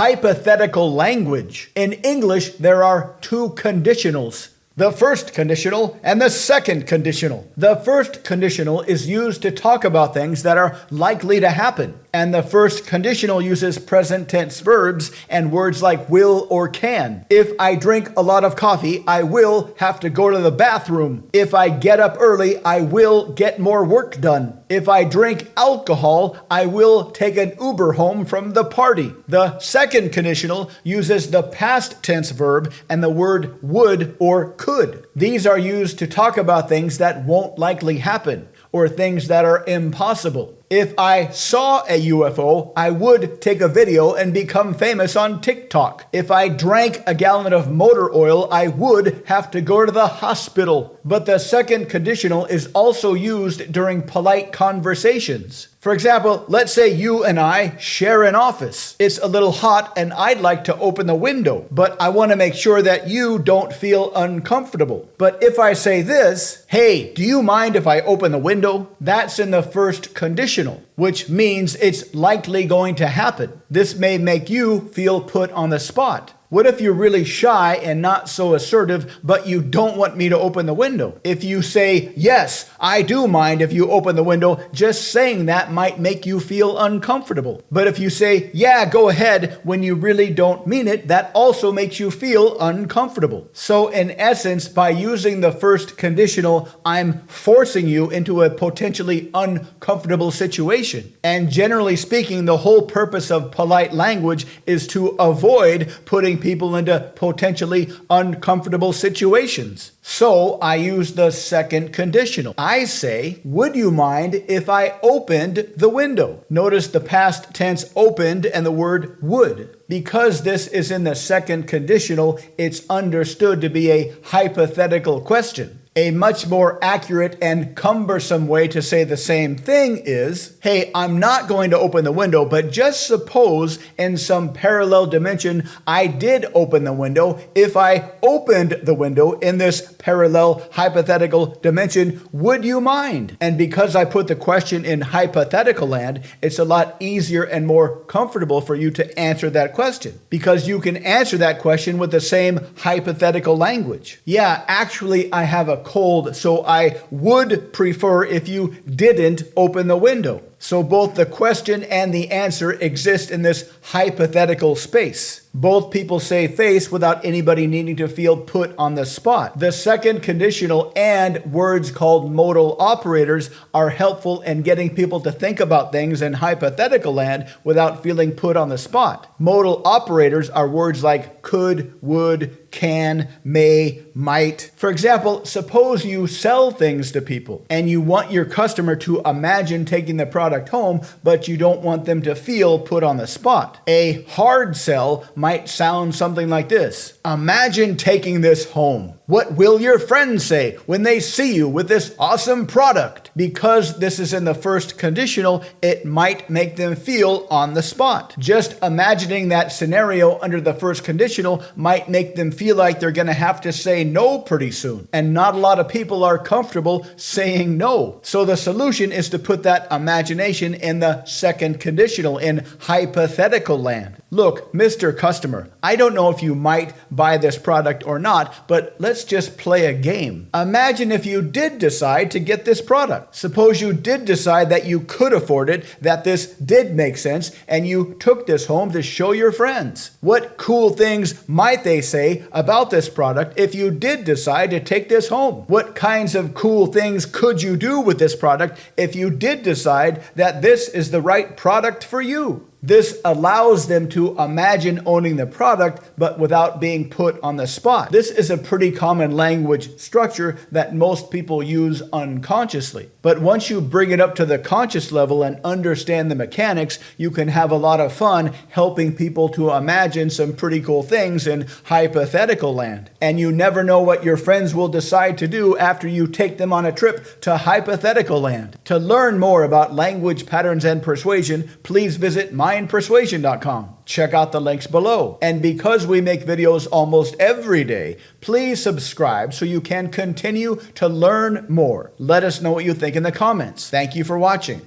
hypothetical language. In English, there are two conditionals. The first conditional and the second conditional. The first conditional is used to talk about things that are likely to happen. And the first conditional uses present tense verbs and words like will or can. If I drink a lot of coffee, I will have to go to the bathroom. If I get up early, I will get more work done. If I drink alcohol, I will take an Uber home from the party. The second conditional uses the past tense verb and the word would or could. These are used to talk about things that won't likely happen or things that are impossible. If I saw a UFO, I would take a video and become famous on TikTok. If I drank a gallon of motor oil, I would have to go to the hospital. But the second conditional is also used during polite conversations. For example, let's say you and I share an office. It's a little hot and I'd like to open the window, but I want to make sure that you don't feel uncomfortable. But if I say this, hey, do you mind if I open the window? That's in the first conditional, which means it's likely going to happen. This may make you feel put on the spot. What if you're really shy and not so assertive, but you don't want me to open the window? If you say, yes, I do mind if you open the window, just saying that might make you feel uncomfortable. But if you say, yeah, go ahead, when you really don't mean it, that also makes you feel uncomfortable. So in essence, by using the first conditional, I'm forcing you into a potentially uncomfortable situation. And generally speaking, the whole purpose of polite language is to avoid putting people into potentially uncomfortable situations. So I use the second conditional. I say, would you mind if I opened the window? Notice the past tense opened and the word would. Because this is in the second conditional, it's understood to be a hypothetical question. A much more accurate and cumbersome way to say the same thing is, hey, I'm not going to open the window, but just suppose in some parallel dimension I did open the window. If I opened the window in this parallel hypothetical dimension, would you mind? And because I put the question in hypothetical land, it's a lot easier and more comfortable for you to answer that question, because you can answer that question with the same hypothetical language. Yeah, actually, I have a cold, so I would prefer if you didn't open the window. So both the question and the answer exist in this hypothetical space. Both people say face without anybody needing to feel put on the spot. The second conditional and words called modal operators are helpful in getting people to think about things in hypothetical land without feeling put on the spot. Modal operators are words like could, would, can, may, might. For example, suppose you sell things to people and you want your customer to imagine taking the product home, but you don't want them to feel put on the spot. A hard sell might sound something like this. Imagine taking this home. What will your friends say when they see you with this awesome product? Because this is in the first conditional, it might make them feel on the spot. Just imagining that scenario under the first conditional might make them feel like they're going to have to say no pretty soon. And not a lot of people are comfortable saying no. So the solution is to put that imagination in the second conditional in hypothetical land. Look, Mr. Customer, I don't know if you might buy this product or not, but let's just play a game. Imagine if you did decide to get this product. Suppose you did decide that you could afford it, that this did make sense, and you took this home to show your friends. What cool things might they say about this product if you did decide to take this home? What kinds of cool things could you do with this product if you did decide that this is the right product for you? This allows them to imagine owning the product, but without being put on the spot. This is a pretty common language structure that most people use unconsciously. But once you bring it up to the conscious level and understand the mechanics, you can have a lot of fun helping people to imagine some pretty cool things in hypothetical land. And you never know what your friends will decide to do after you take them on a trip to hypothetical land. To learn more about language patterns and persuasion, please visit mindpersuasion.com. Check out the links below. And because we make videos almost every day, please subscribe so you can continue to learn more. Let us know what you think in the comments. Thank you for watching.